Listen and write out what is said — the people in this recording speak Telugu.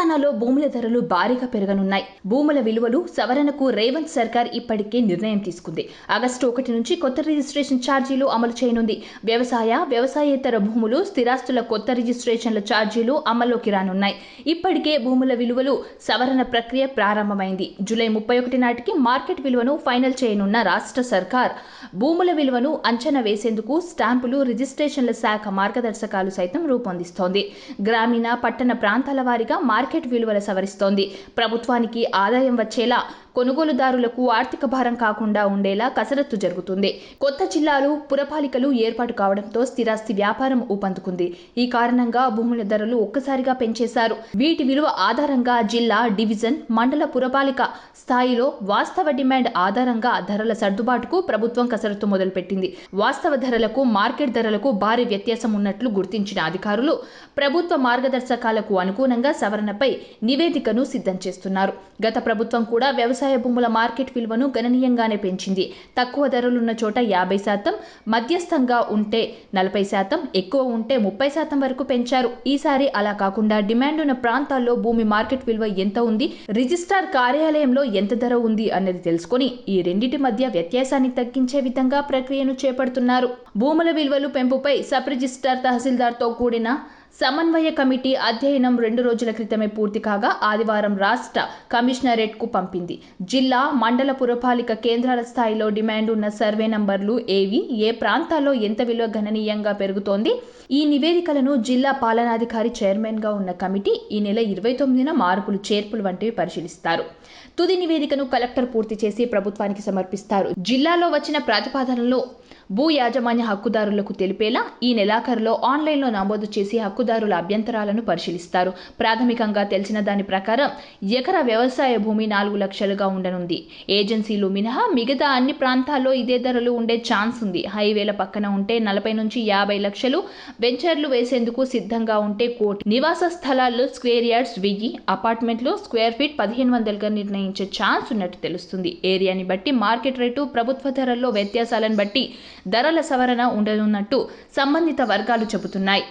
తెలంగాణలో భూముల ధరలు భారీగా పెరగనున్నాయి. భూముల విలువలు సవరణకు రేవంత్ సర్కార్ ఇప్పటికే నిర్ణయం తీసుకుంది. ఆగస్టు 1 నుంచి కొత్త రిజిస్ట్రేషన్ ఛార్జీలు అమలు చేయనుంది. వ్యవసాయేతర భూములు, స్థిరాస్తుల కొత్త రిజిస్ట్రేషన్ల ఛార్జీలు అమల్లోకి రానున్నాయి. ఇప్పటికే భూముల విలువలు సవరణ ప్రక్రియ ప్రారంభమైంది. జూలై 31 నాటికి మార్కెట్ విలువను ఫైనల్ చేయనున్న రాష్ట్ర సర్కార్ భూముల విలువను అంచనా వేసేందుకు స్టాంపులు, రిజిస్ట్రేషన్ల శాఖ మార్గదర్శకాలు సైతం రూపొందిస్తోంది. గ్రామీణ, పట్టణ ప్రాంతాల వారీగా మార్కెట్ విలువల సవరిస్తోంది. ప్రభుత్వానికి ఆదాయం వచ్చేలా, కొనుగోలుదారులకు ఆర్థిక భారం కాకుండా ఉండేలా కసరత్తు జరుగుతుంది. కొత్త జిల్లాలు, పురపాలికలు ఏర్పాటు కావడంతో స్థిరాస్తి వ్యాపారం ఊపందుకుంది. ఈ కారణంగా భూముల ధరలు ఒక్కసారిగా పెంచేశారు. వీటి విలువ ఆధారంగా జిల్లా, డివిజన్, మండల, పురపాలిక స్థాయిలో వాస్తవ డిమాండ్ ఆధారంగా ధరల సర్దుబాటుకు ప్రభుత్వం కసరత్తు మొదలుపెట్టింది. వాస్తవ ధరలకు, మార్కెట్ ధరలకు భారీ వ్యత్యాసం ఉన్నట్లు గుర్తించిన అధికారులు ప్రభుత్వ మార్గదర్శకాలకు అనుగుణంగా సవరణపై నివేదికను సిద్ధం చేస్తున్నారు. గత ప్రభుత్వం కూడా వ్యవసాయ భూముల మార్కెట్ విలువను గణనీయంగానే పెంచింది. తక్కువ ధరలున్న చోట 50%, మధ్యస్థంగా ఉంటే 40%, ఎక్కువ ఉంటే 30% వరకు పెంచారు. ఈసారి అలా కాకుండా డిమాండ్ ఉన్న ప్రాంతాల్లో భూమి మార్కెట్ విలువ ఎంత ఉంది, రిజిస్ట్రార్ కార్యాలయంలో ఎంత ధర ఉంది అన్నది తెలుసుకొని ఈ రెండింటి మధ్య వ్యత్యాసాన్ని తగ్గించే విధంగా ప్రక్రియను చేపడుతున్నారు. భూముల విలువలు పెంపుపై సబ్ రిజిస్ట్రార్, తహసీల్దార్తో కూడిన సమన్వయ కమిటీ అధ్యయనం 2 రోజుల క్రితమే పూర్తి కాగా ఆదివారం రాష్ట్ర కమిషనరేట్కు పంపింది. జిల్లా, మండల, పురపాలిక కేంద్రాల స్థాయిలో డిమాండ్ ఉన్న సర్వే నంబర్లు ఏవి, ఏ ప్రాంతాల్లో ఎంత విలువ గణనీయంగా పెరుగుతోంది, ఈ నివేదికలను జిల్లా పాలనాధికారి చైర్మన్గా ఉన్న కమిటీ ఈ నెల 29న మార్పులు, చేర్పులు వంటివి పరిశీలిస్తారు. తుది నివేదికను కలెక్టర్ పూర్తి చేసి ప్రభుత్వానికి సమర్పిస్తారు. జిల్లాలో వచ్చిన ప్రతిపాదనలు భూ యాజమాన్య హక్కుదారులకు తెలిపేలా ఈ నెలాఖరులో ఆన్లైన్లో నమోదు చేసి హక్కుదారుల అభ్యంతరాలను పరిశీలిస్తారు. ప్రాథమికంగా తెలిసిన దాని ప్రకారం ఎకరా వ్యవసాయ భూమి 4 లక్షలుగా ఉండనుంది. ఏజెన్సీలు మినహా మిగతా అన్ని ప్రాంతాల్లో ఇదే ధరలు ఉండే ఛాన్స్ ఉంది. హైవేల పక్కన ఉంటే 40 నుంచి 50 లక్షలు, వెంచర్లు వేసేందుకు సిద్ధంగా ఉంటే 1 కోటి, నివాస స్థలాల్లో స్క్వేర్ యార్డ్స్ 1000, అపార్ట్మెంట్లు స్క్వేర్ ఫీట్ 1500గా నిర్ణయించే ఛాన్స్ ఉన్నట్టు తెలుస్తుంది. ఏరియాని బట్టి మార్కెట్ రేటు, ప్రభుత్వ ధరల్లో వ్యత్యాసాలను బట్టి ధరల సవరణ ఉండనున్నట్టు సంబంధిత వర్గాలు చెబుతున్నాయి.